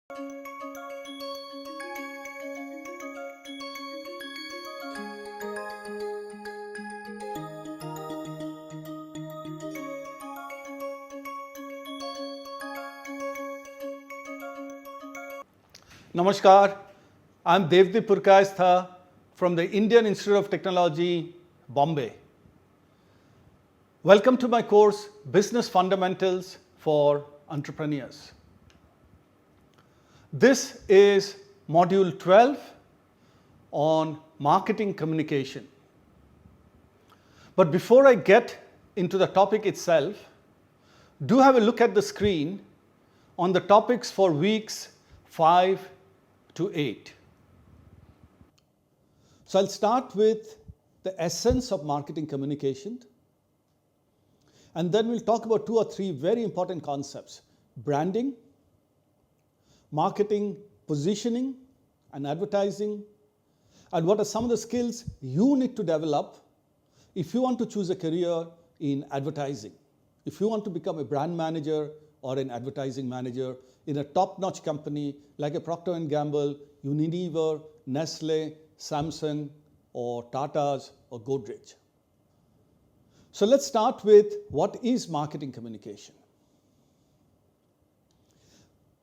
Namaskar, I'm Devdeep Purkayastha from the Indian Institute of Technology, Bombay. Welcome to my course, Business Fundamentals for Entrepreneurs. This is Module 12 on marketing communication. But before I get into the topic itself, do have a look at the screen on the topics for weeks 5 to 8. So I'll start with the essence of marketing communication, and then we'll talk about 2 or 3 very important concepts: branding, marketing positioning and advertising, and what are some of the skills you need to develop if you want to choose a career in advertising, if you want to become a brand manager or an advertising manager in a top-notch company like a Procter & Gamble, Unilever, Nestle, Samsung, or Tata's, or Godrej. So let's start with what is marketing communication.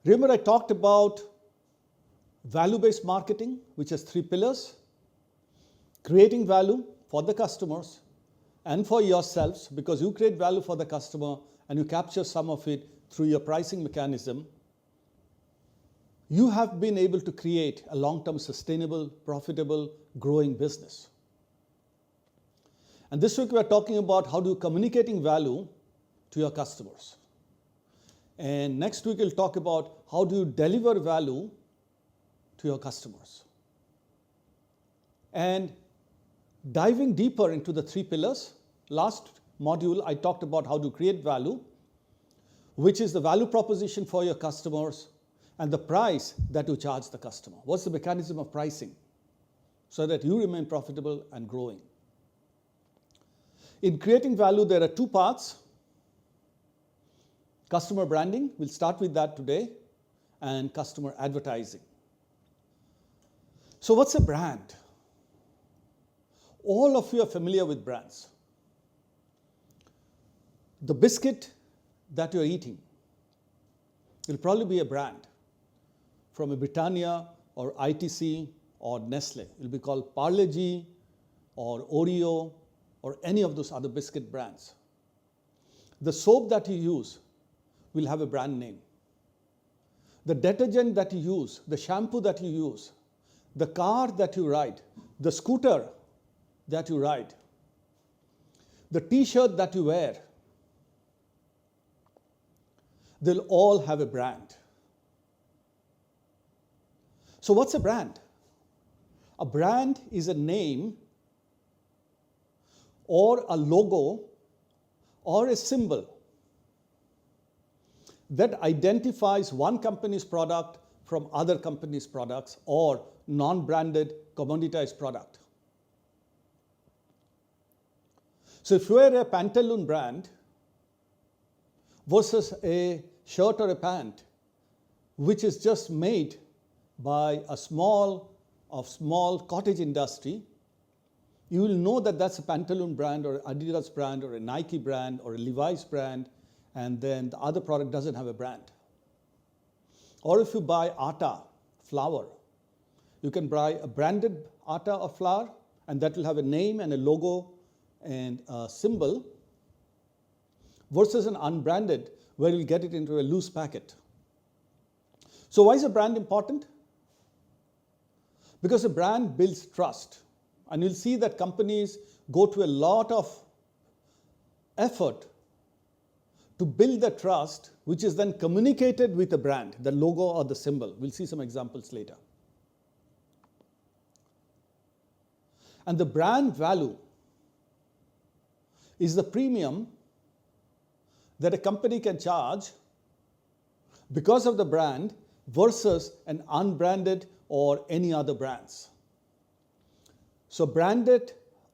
Remember I talked about value-based marketing, which has 3 pillars: creating value for the customers and for yourselves, because you create value for the customer and you capture some of it through your pricing mechanism. You have been able to create a long-term sustainable, profitable, growing business. And this week we are talking about how to communicating value to your customers. And next week we'll talk about how do you deliver value to your customers. And diving deeper into the 3 pillars, last module I talked about how to create value, which is the value proposition for your customers and the price that you charge the customer. What's the mechanism of pricing so that you remain profitable and growing? In creating value, there are 2 parts. Customer branding, we'll start with that today, and customer advertising. So what's a brand? All of you are familiar with brands. The biscuit that you're eating will probably be a brand from a Britannia or ITC or Nestle. It will be called Parle-G or Oreo or any of those other biscuit brands. The soap that you use will have a brand name. The detergent that you use, the shampoo that you use, the car that you ride, the scooter that you ride, the t-shirt that you wear, they'll all have a brand. So what's a brand? A brand is a name or a logo or a symbol that identifies one company's product from other companies' products or non-branded commoditized product. So if you wear a pantaloon brand versus a shirt or a pant which is just made by a small cottage industry, you will know that that's a pantaloon brand or Adidas brand or a Nike brand or a Levi's brand, and then the other product doesn't have a brand. Or if you buy atta, flour, you can buy a branded atta or flour, and that will have a name and a logo and a symbol, versus an unbranded where you'll get it into a loose packet. So why is a brand important? Because a brand builds trust. And you'll see that companies go to a lot of effort to build the trust, which is then communicated with the brand, the logo or the symbol. We'll see some examples later. And the brand value is the premium that a company can charge because of the brand versus an unbranded or any other brands. So branded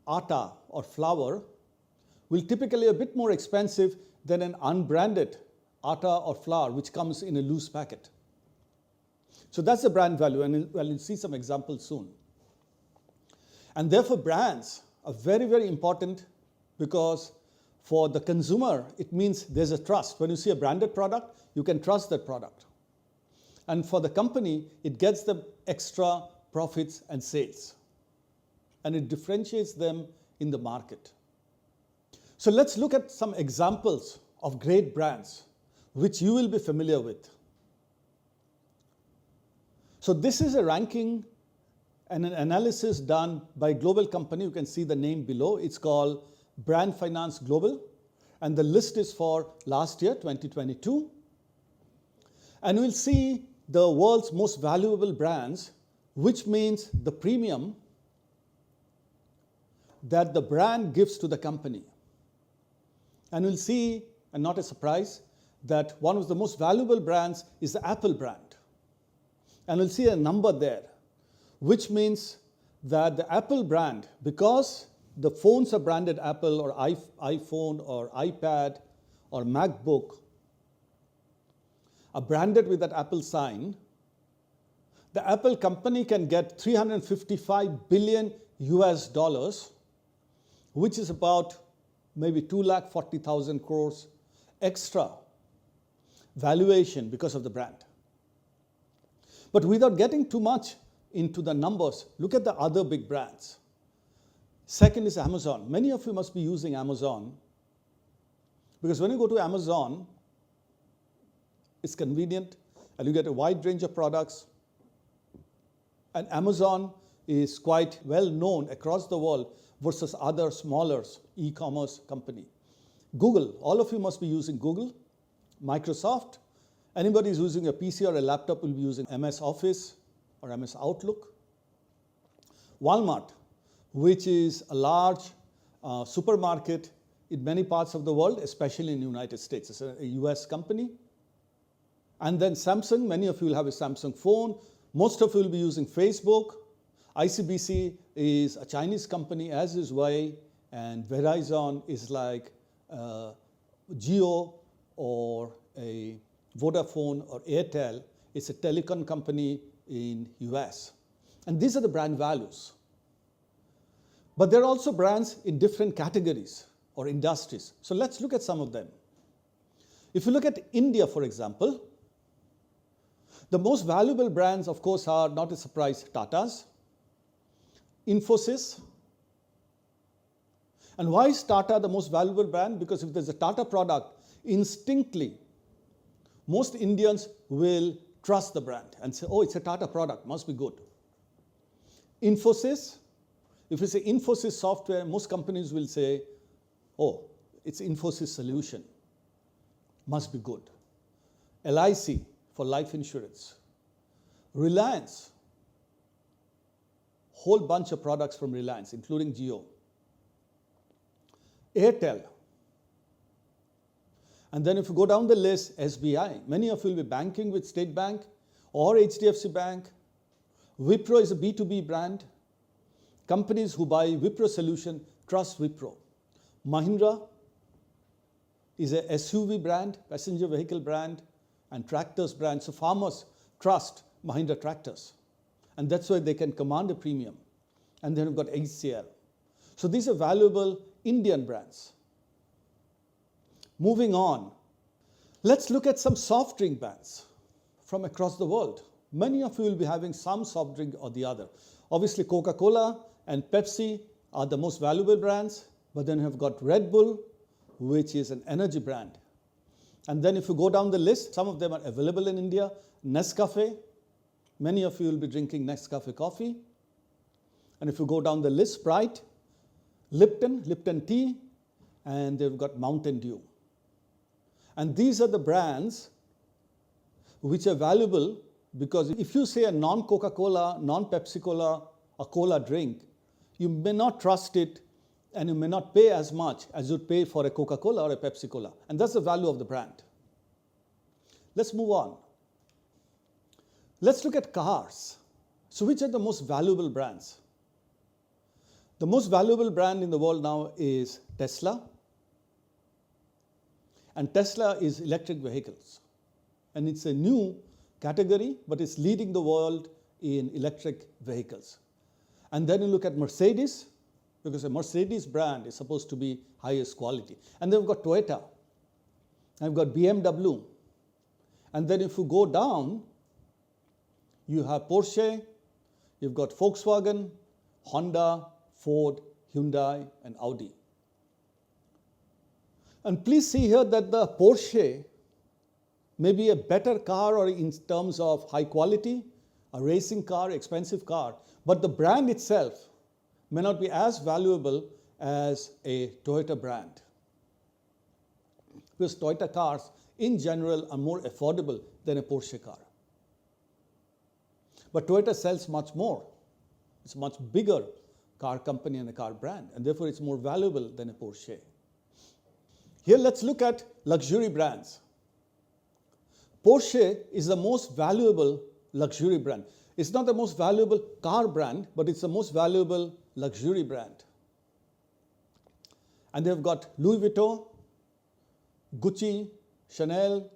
atta or flour will typically be a bit more expensive than an unbranded atta or flour which comes in a loose packet. So that's the brand value, and you'll see some examples soon. And therefore, brands are very, very important because for the consumer, it means there's a trust. When you see a branded product, you can trust that product. And for the company, it gets them extra profits and sales. And it differentiates them in the market. So let's look at some examples of great brands which you will be familiar with. So this is a ranking and an analysis done by a global company. You can see the name below. It's called Brand Finance Global. And the list is for last year, 2022. And we'll see the world's most valuable brands, which means the premium that the brand gives to the company. And we'll see, and not a surprise, that one of the most valuable brands is the Apple brand. And we'll see a number there, which means that the Apple brand, because the phones are branded Apple or iPhone or iPad or MacBook, are branded with that Apple sign, the Apple company can get $355 billion US, which is about maybe 240,000 crores extra valuation because of the brand. But without getting too much into the numbers, look at the other big brands. Second is Amazon. Many of you must be using Amazon because when you go to Amazon, it's convenient and you get a wide range of products. And Amazon is quite well known across the world versus other smaller e-commerce company. Google, all of you must be using Google. Microsoft, anybody who's using a PC or a laptop will be using MS Office or MS Outlook. Walmart, which is a large supermarket in many parts of the world, especially in the United States. It's a US company. And then Samsung, many of you will have a Samsung phone. Most of you will be using Facebook. ICBC is a Chinese company, as is Huawei, and Verizon is like Jio or a Vodafone or Airtel. It's a telecom company in US. And these are the brand values. But there are also brands in different categories or industries. So let's look at some of them. If you look at India, for example, the most valuable brands, of course, are, not a surprise, Tata's, Infosys. And why is Tata the most valuable brand? Because if there's a Tata product, instinctively, most Indians will trust the brand and say, oh, it's a Tata product, must be good. Infosys, if you say Infosys software, most companies will say, oh, it's Infosys solution, must be good. LIC for life insurance. Reliance, whole bunch of products from Reliance, including Jio. Airtel. And then if you go down the list, SBI. Many of you will be banking with State Bank or HDFC Bank. Wipro is a B2B brand. Companies who buy Wipro solution trust Wipro. Mahindra is a SUV brand, passenger vehicle brand, and tractors brand. So farmers trust Mahindra tractors. And that's why they can command a premium. And then you've got HCL. So these are valuable Indian brands. Moving on, let's look at some soft drink brands from across the world. Many of you will be having some soft drink or the other. Obviously, Coca-Cola and Pepsi are the most valuable brands, but then you have got Red Bull, which is an energy brand. And then if you go down the list, some of them are available in India. Nescafe, many of you will be drinking Nescafe coffee. And if you go down the list, Sprite, Lipton tea, and they've got Mountain Dew. And these are the brands which are valuable because if you say a non-Coca-Cola, non-Pepsi-Cola, a cola drink, you may not trust it and you may not pay as much as you'd pay for a Coca-Cola or a Pepsi-Cola. And that's the value of the brand. Let's move on. Let's look at cars. So which are the most valuable brands? The most valuable brand in the world now is Tesla. And Tesla is electric vehicles. And it's a new category, but it's leading the world in electric vehicles. And then you look at Mercedes, because a Mercedes brand is supposed to be highest quality. And then we've got Toyota, and we've got BMW. And then if you go down, you have Porsche, you've got Volkswagen, Honda, Ford, Hyundai, and Audi. And please see here that the Porsche may be a better car or in terms of high quality, a racing car, expensive car, but the brand itself may not be as valuable as a Toyota brand. Because Toyota cars in general are more affordable than a Porsche car. But Toyota sells much more. It's a much bigger car company and a car brand, and therefore it's more valuable than a Porsche. Here let's look at luxury brands. Porsche is the most valuable luxury brand. It's not the most valuable car brand, but it's the most valuable luxury brand. And they've got Louis Vuitton, Gucci, Chanel,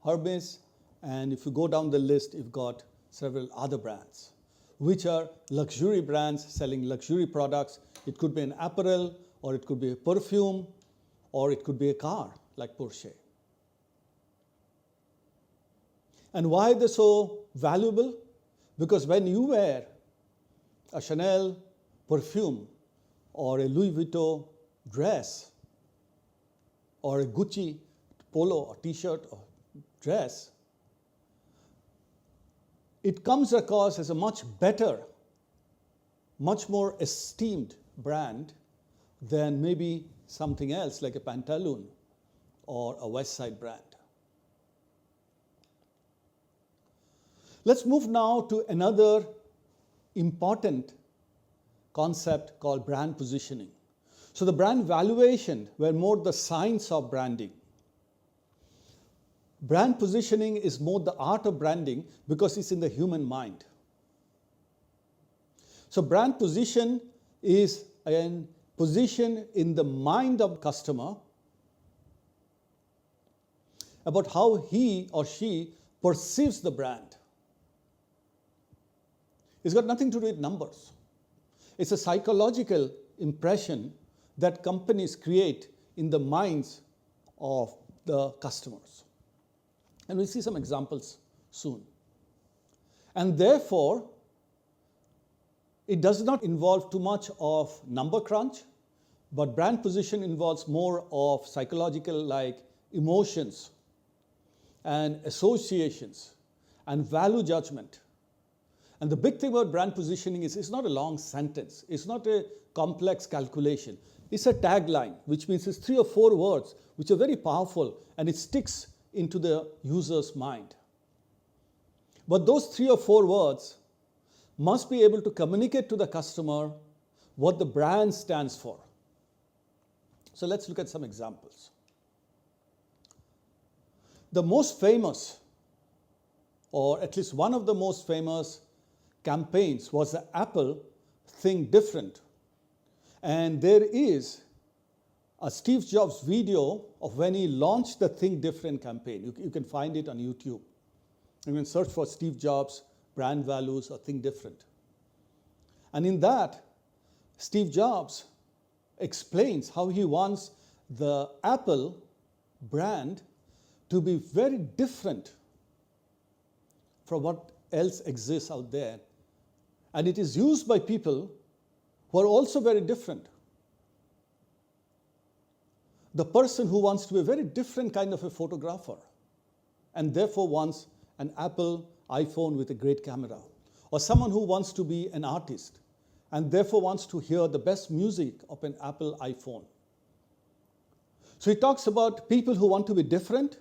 Hermes, and if you go down the list, you've got several other brands, which are luxury brands selling luxury products. It could be an apparel, or it could be a perfume, or it could be a car like Porsche. And why they're so valuable? Because when you wear a Chanel perfume or a Louis Vuitton dress or a Gucci polo or t-shirt or dress, it comes across as a much better, much more esteemed brand than maybe something else like a Pantaloon or a West Side brand. Let's move now to another important concept called brand positioning. So the brand valuation were more the science of branding. Brand positioning is more the art of branding because it's in the human mind. So brand position is a position in the mind of the customer about how he or she perceives the brand. It's got nothing to do with numbers. It's a psychological impression that companies create in the minds of the customers. And we'll see some examples soon. And therefore, it does not involve too much of number crunch, but brand position involves more of psychological like emotions and associations and value judgment. And the big thing about brand positioning is it's not a long sentence. It's not a complex calculation. It's a tagline, which means it's 3 or 4 words, which are very powerful, and it sticks into the user's mind. But those 3 or 4 words must be able to communicate to the customer what the brand stands for. So let's look at some examples. The most famous, or at least one of the most famous campaigns was the Apple Think Different. And there is a Steve Jobs video of when he launched the Think Different campaign. You can find it on YouTube. You can search for Steve Jobs brand values or Think Different. And in that, Steve Jobs explains how he wants the Apple brand to be very different from what else exists out there. And it is used by people who are also very different. The person who wants to be a very different kind of a photographer and therefore wants an Apple iPhone with a great camera, or someone who wants to be an artist and therefore wants to hear the best music of an Apple iPhone. So he talks about people who want to be different,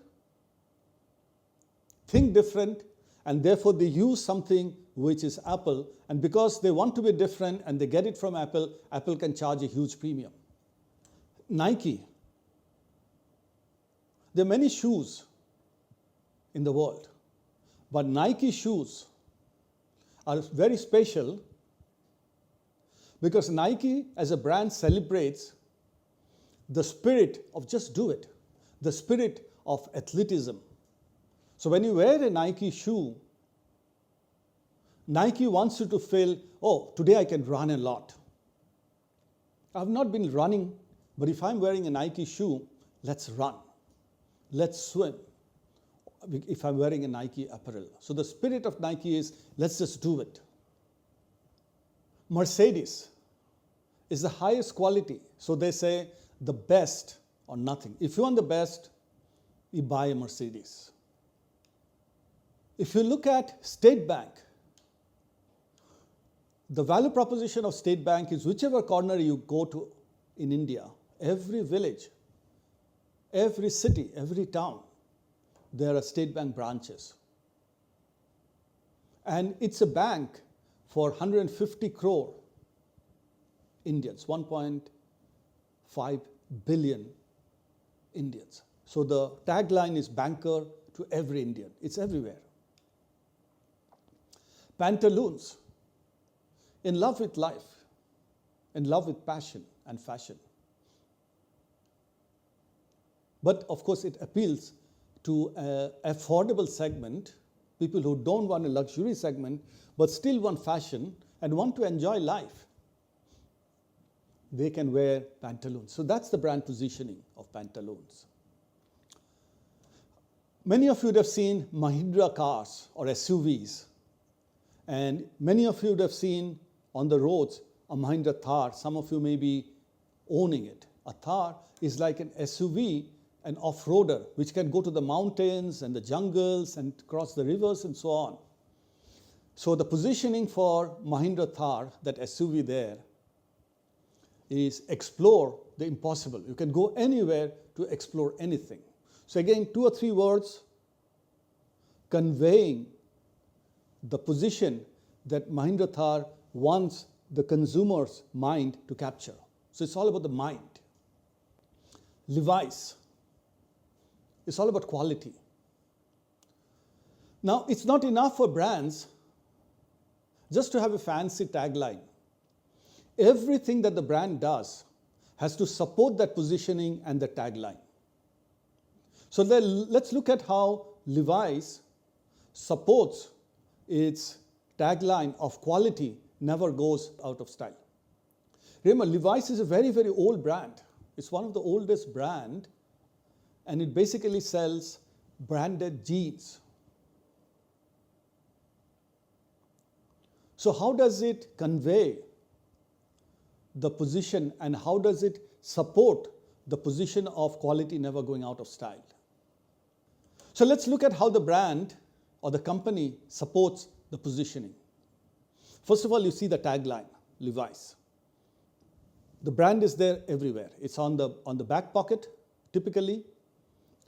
think different, and therefore they use something which is Apple, and because they want to be different and they get it from Apple, Apple can charge a huge premium. Nike. There are many shoes in the world, but Nike shoes are very special because Nike as a brand celebrates the spirit of just do it, the spirit of athleticism. So when you wear a Nike shoe, Nike wants you to feel, oh, today I can run a lot. I've not been running, but if I'm wearing a Nike shoe, let's run. Let's swim. If I'm wearing a Nike apparel. So the spirit of Nike is, let's just do it. Mercedes is the highest quality. So they say the best or nothing. If you want the best, you buy a Mercedes. If you look at State Bank, the value proposition of State Bank is whichever corner you go to in India, every village, every city, every town, there are State Bank branches. And it's a bank for 150 crore Indians, 1.5 billion Indians. So the tagline is banker to every Indian. It's everywhere. Pantaloons, in love with life, in love with passion and fashion. But of course it appeals to an affordable segment, people who don't want a luxury segment, but still want fashion and want to enjoy life. They can wear pantaloons. So that's the brand positioning of pantaloons. Many of you would have seen Mahindra cars or SUVs. And many of you would have seen on the roads a Mahindra Thar. Some of you may be owning it. A Thar is like an SUV, an off-roader, which can go to the mountains and the jungles and cross the rivers and so on. So the positioning for Mahindra Thar, that SUV there, is explore the impossible. You can go anywhere to explore anything. So again, 2 or 3 words conveying the position that Mahindra Thar wants the consumer's mind to capture. So it's all about the mind. Levi's, it's all about quality. Now, it's not enough for brands just to have a fancy tagline. Everything that the brand does has to support that positioning and the tagline. So let's look at how Levi's supports its tagline of quality never goes out of style. Remember, Levi's is a very, very old brand. It's one of the oldest brands, and it basically sells branded jeans. So how does it convey the position and how does it support the position of quality never going out of style? So let's look at how the brand or the company supports the positioning. First of all, you see the tagline, Levi's. The brand is there everywhere. It's on the back pocket, typically,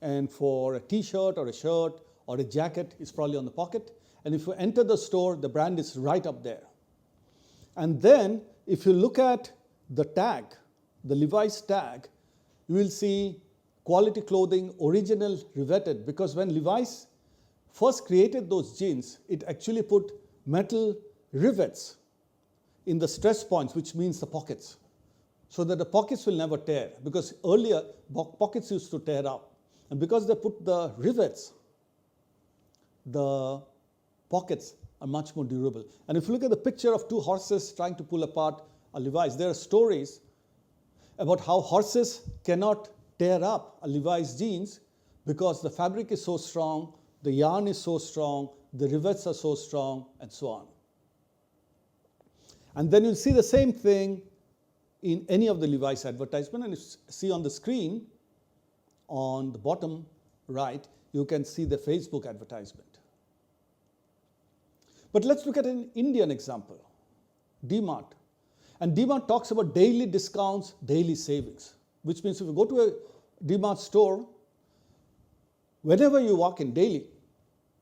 and for a t-shirt or a shirt or a jacket, it's probably on the pocket. And if you enter the store, the brand is right up there. And then, if you look at the tag, the Levi's tag, you will see quality clothing, original, riveted, because when Levi's first created those jeans, it actually put metal rivets in the stress points, which means the pockets, so that the pockets will never tear, because earlier pockets used to tear up. And because they put the rivets, the pockets are much more durable. And if you look at the picture of 2 horses trying to pull apart a Levi's, there are stories about how horses cannot tear up a Levi's jeans because the fabric is so strong, the yarn is so strong, the rivets are so strong, and so on. And then you'll see the same thing in any of the Levi's advertisement, and you see on the screen, on the bottom right, you can see the Facebook advertisement. But let's look at an Indian example, DMart. And DMart talks about daily discounts, daily savings, which means if you go to a DMart store, whenever you walk in daily,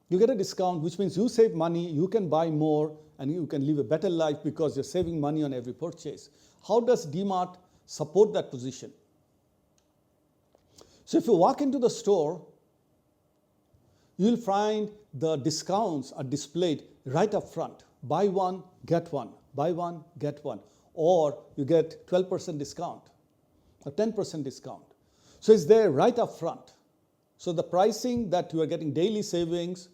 you get a discount, which means you save money, you can buy more, and you can live a better life because you're saving money on every purchase. How does DMart support that position? So if you walk into the store, you'll find the discounts are displayed right up front. Buy one, get one. Buy one, get one. Or you get 12% discount or 10% discount. So it's there right up front. So the pricing that you are getting daily savings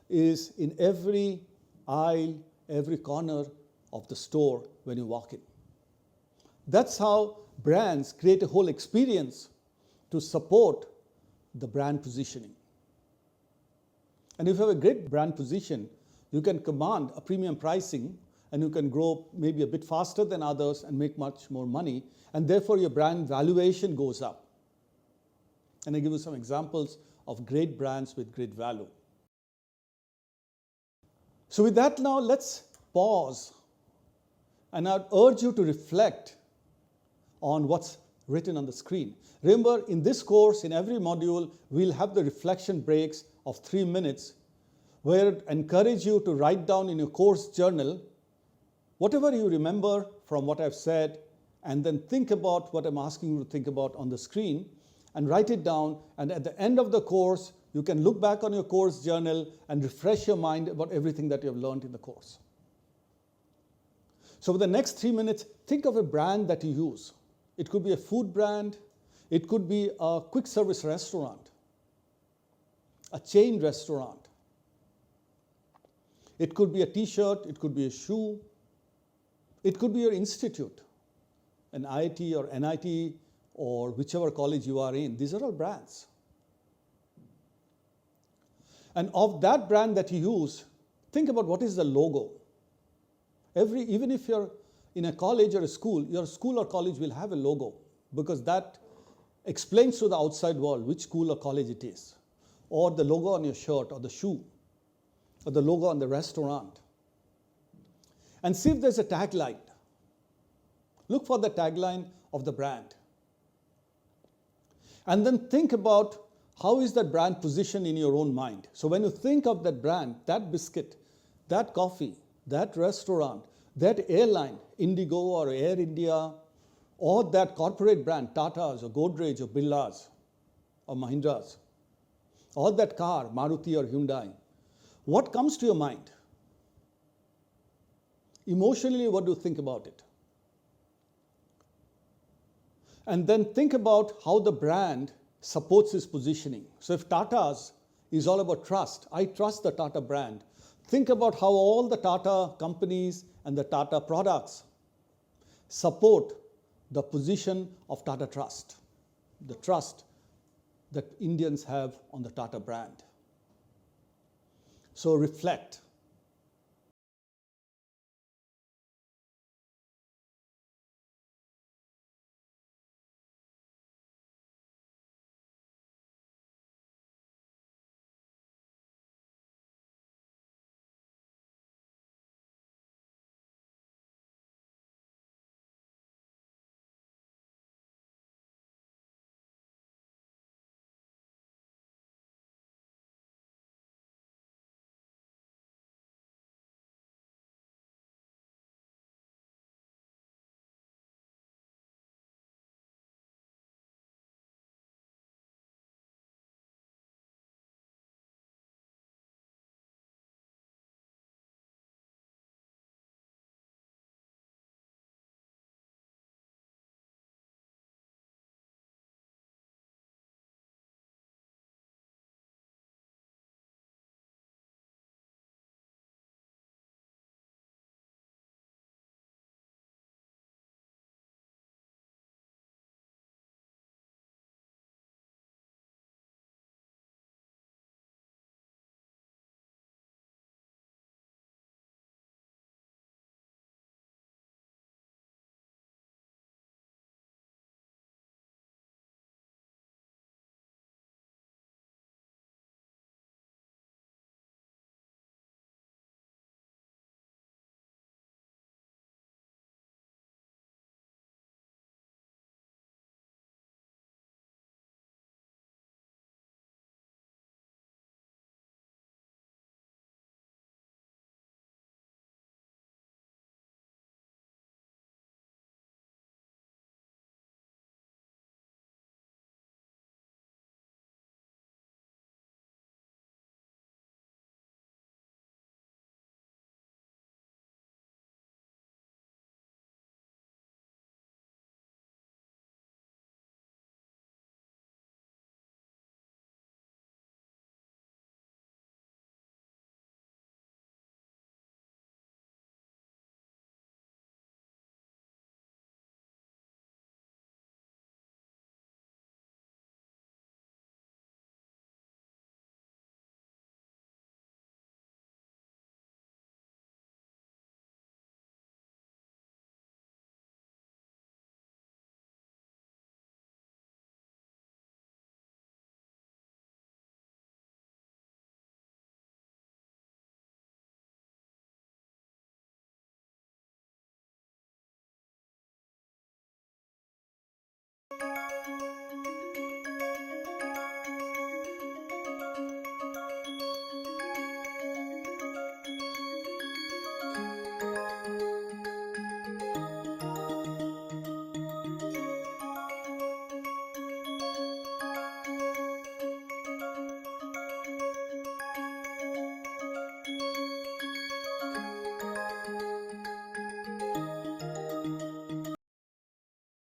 is in every aisle, every corner of the store when you walk in. That's how brands create a whole experience to support the brand positioning. And if you have a great brand position, you can command a premium pricing and you can grow maybe a bit faster than others and make much more money, and therefore your brand valuation goes up. And I give you some examples of great brands with great value. So with that now, let's pause, and I'd urge you to reflect on what's written on the screen. Remember, in this course, in every module, we'll have the reflection breaks of 3 minutes, where I encourage you to write down in your course journal whatever you remember from what I've said, and then think about what I'm asking you to think about on the screen, and write it down. And at the end of the course, you can look back on your course journal and refresh your mind about everything that you have learned in the course. So for the next 3 minutes, think of a brand that you use. It could be a food brand, it could be a quick service restaurant, a chain restaurant. It could be a t-shirt, it could be a shoe, it could be your institute, an IIT or NIT or whichever college you are in. These are all brands. And of that brand that you use, think about what is the logo. Even if you're in a college or a school, your school or college will have a logo, because that explains to the outside world which school or college it is, or the logo on your shirt or the shoe, or the logo on the restaurant. And see if there's a tagline. Look for the tagline of the brand. And then think about how is that brand positioned in your own mind. So when you think of that brand, that biscuit, that coffee, that restaurant, that airline, Indigo or Air India, or that corporate brand, Tata's or Godrej or Birla's or Mahindra's, or that car, Maruti or Hyundai, what comes to your mind? Emotionally, what do you think about it? And then think about how the brand supports its positioning. So if Tata's is all about trust, I trust the Tata brand. Think about how all the Tata companies and the Tata products support the position of Tata Trust, the trust that Indians have on the Tata brand. So reflect.